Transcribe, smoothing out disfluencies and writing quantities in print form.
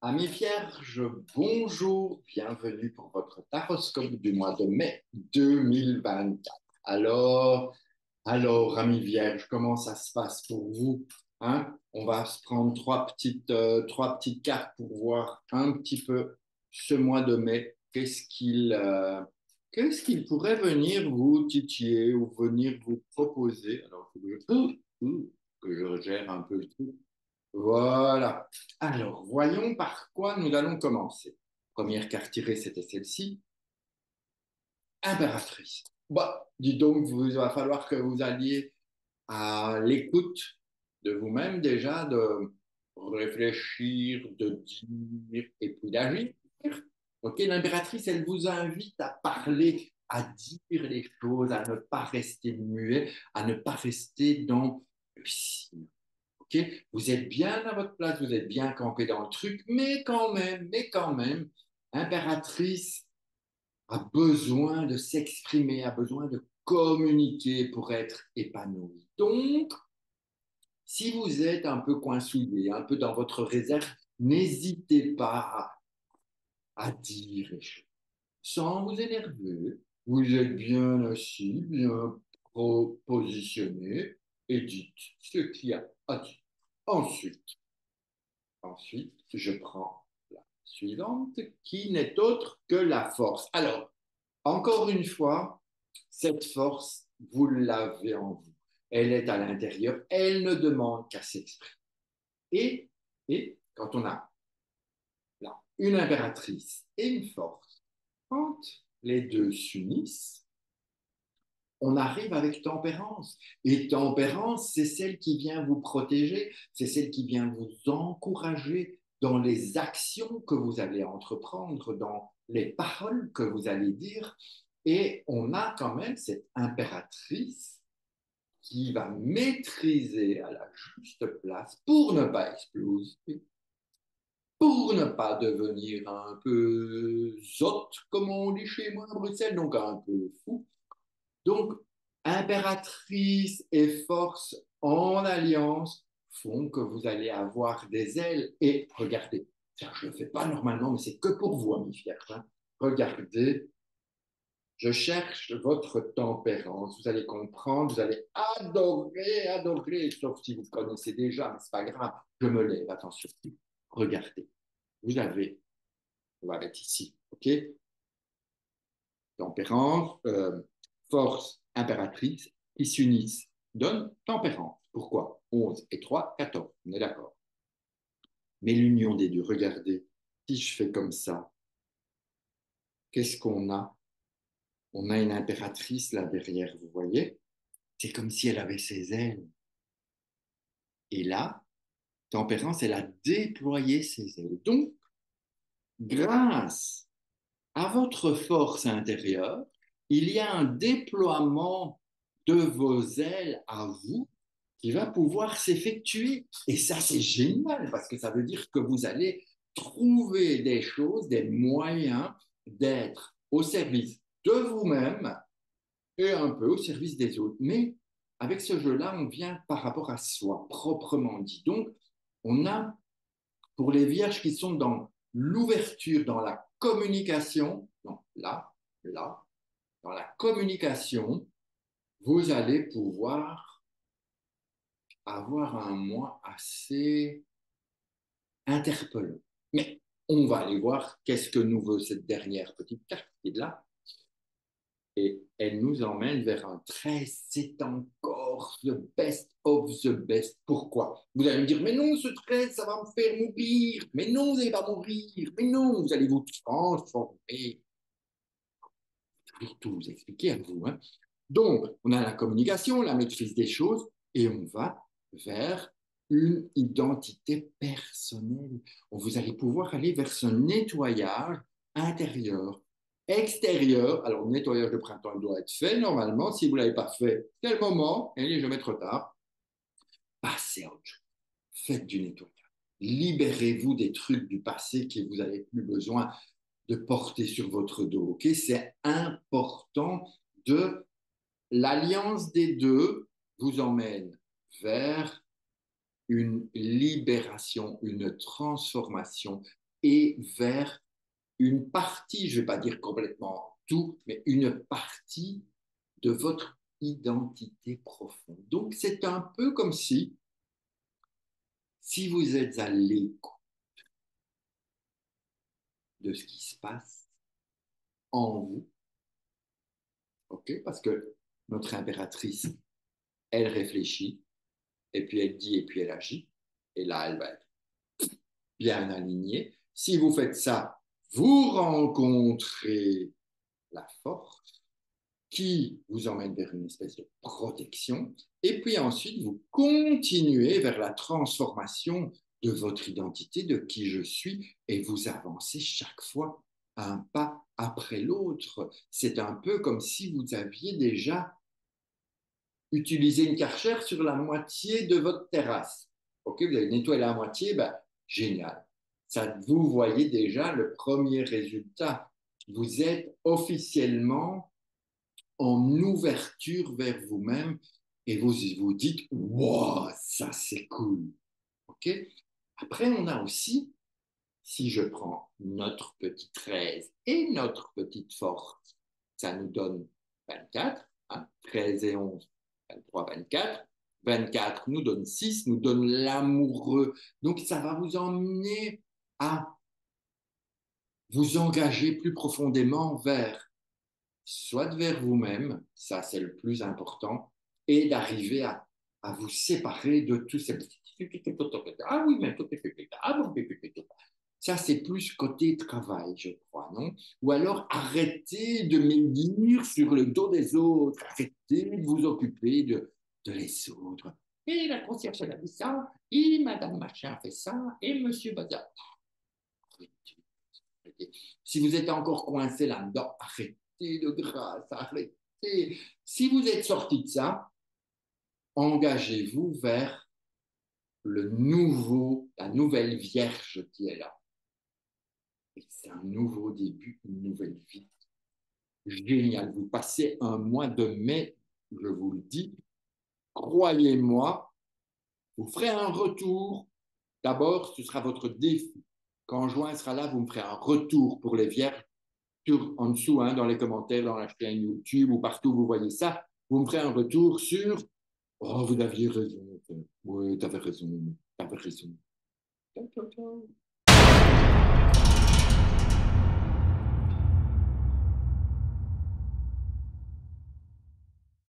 Amis vierges, bonjour, bienvenue pour votre taroscope du mois de mai 2024. Amis vierges, comment ça se passe pour vous? Hein? On va se prendre trois petites cartes pour voir un petit peu ce mois de mai. Qu'est-ce qu'il pourrait venir vous titiller ou venir vous proposer? Alors, que je gère un peu le truc. Voilà. Alors, voyons par quoi nous allons commencer. Première carte tirée, c'était celle-ci. Impératrice. Bah, dis donc, il va falloir que vous alliez à l'écoute de vous-même déjà, de réfléchir, de dire et puis d'agir. Ok, l'impératrice, elle vous invite à parler, à dire les choses, à ne pas rester muet, à ne pas rester dans le piscine. Ok, vous êtes bien à votre place, vous êtes bien campé dans le truc, mais quand même, impératrice a besoin de s'exprimer, a besoin de communiquer pour être épanouie. Donc, si vous êtes un peu coincouillé, un peu dans votre réserve, n'hésitez pas à dire les choses sans vous énerver. Vous êtes bien assis, bien positionné et dites ce qu'il y a à dire. Ensuite, Ensuite, je prends la suivante qui n'est autre que la force. Alors, encore une fois, cette force, vous l'avez en vous. Elle est à l'intérieur, elle ne demande qu'à s'exprimer. Et, et quand on a là une impératrice et une force, quand les deux s'unissent, on arrive avec tempérance. Et tempérance, c'est celle qui vient vous protéger, c'est celle qui vient vous encourager dans les actions que vous allez entreprendre, dans les paroles que vous allez dire. Et on a quand même cette impératrice qui va maîtriser à la juste place pour ne pas exploser, pour ne pas devenir un peu zotte, comme on dit chez moi à Bruxelles, donc un peu fou. Donc, impératrice et force en alliance font que vous allez avoir des ailes. Et regardez, ça, je ne le fais pas normalement, mais c'est que pour vous, amis vierges. Hein. Regardez, je cherche votre tempérance. Vous allez comprendre, vous allez adorer, sauf si vous connaissez déjà, mais c'est pas grave. Je me lève, attention. Regardez, vous avez, on va être ici, ok? Tempérance, force impératrice qui s'unissent donnent tempérance. Pourquoi 11 et 3, 14. On est d'accord. Mais l'union des deux, regardez, si je fais comme ça, qu'est-ce qu'on a? On a une impératrice là derrière, vous voyez? C'est comme si elle avait ses ailes. Et là, tempérance, elle a déployé ses ailes. Donc, grâce à votre force intérieure, il y a un déploiement de vos ailes à vous qui va pouvoir s'effectuer. Et ça, c'est génial parce que ça veut dire que vous allez trouver des choses, des moyens d'être au service de vous-même et un peu au service des autres. Mais avec ce jeu-là, on vient par rapport à soi, proprement dit. Donc, on a, pour les vierges qui sont dans l'ouverture, dans la communication, non, là, dans la communication, vous allez pouvoir avoir un mois assez interpellant. Mais on va aller voir qu'est-ce que nous veut cette dernière petite carte qui est là. Et elle nous emmène vers un 13. C'est encore the best of the best. Pourquoi? Vous allez me dire, mais non, ce 13, ça va me faire mourir. Mais non, vous n'allez pas mourir. Mais non, vous allez vous transformer. Je vais tout vous expliquer à vous. Hein. Donc, on a la communication, la maîtrise des choses, et on va vers une identité personnelle. Vous allez pouvoir aller vers ce nettoyage intérieur, extérieur. Alors, le nettoyage de printemps, il doit être fait normalement. Si vous ne l'avez pas fait, c'est le moment, et il n'est jamais trop tard. Passez à autre chose. Faites du nettoyage. Libérez-vous des trucs du passé que vous n'avez plus besoin de porter sur votre dos. Ok, c'est important de l'alliance des deux vous emmène vers une libération, une transformation et vers une partie, je ne vais pas dire complètement tout, mais une partie de votre identité profonde. Donc, c'est un peu comme si vous êtes à l'écoute de ce qui se passe en vous, ok? Parce que notre impératrice, elle réfléchit, et puis elle dit, et puis elle agit, et là, elle va être bien alignée. Si vous faites ça, vous rencontrez la force qui vous emmène vers une espèce de protection, et puis ensuite, vous continuez vers la transformation de votre identité, de qui je suis, et vous avancez chaque fois un pas après l'autre. C'est un peu comme si vous aviez déjà utilisé une Karcher sur la moitié de votre terrasse. Ok, vous avez nettoyé la moitié, ben, génial. Ça, vous voyez déjà le premier résultat. Vous êtes officiellement en ouverture vers vous-même et vous vous dites, wow, ça c'est cool. Ok. Après, on a aussi, si je prends notre petit 13 et notre petite force, ça nous donne 24, hein, 13 et 11, 23, 24. 24 nous donne 6, nous donne l'amoureux. Donc, ça va vous emmener à vous engager plus profondément vers, soit vers vous-même, ça c'est le plus important, et d'arriver à vous séparer de tout ces... Ah oui, mais... Ah bon, ça, c'est plus côté travail, je crois, non? Ou alors, arrêtez de médire sur le dos des autres. Arrêtez de vous occuper de les autres. Et la concierge, elle a dit ça, et Madame Machin a fait ça, et Monsieur Bazar. Arrêtez, arrêtez. Si vous êtes encore coincé là-dedans, arrêtez de grâce, arrêtez. Si vous êtes sorti de ça, engagez-vous vers la nouvelle Vierge qui est là. Et c'est un nouveau début, une nouvelle vie. Génial. Vous passez un mois de mai, je vous le dis, croyez-moi, vous ferez un retour. D'abord, ce sera votre défi. Quand juin sera là, vous me ferez un retour pour les vierges en dessous, hein, dans les commentaires, dans la chaîne YouTube ou partout où vous voyez ça. Vous me ferez un retour sur oh, vous aviez raison. Oui, tu avais raison. Tu avais raison. Ciao, ciao, ciao.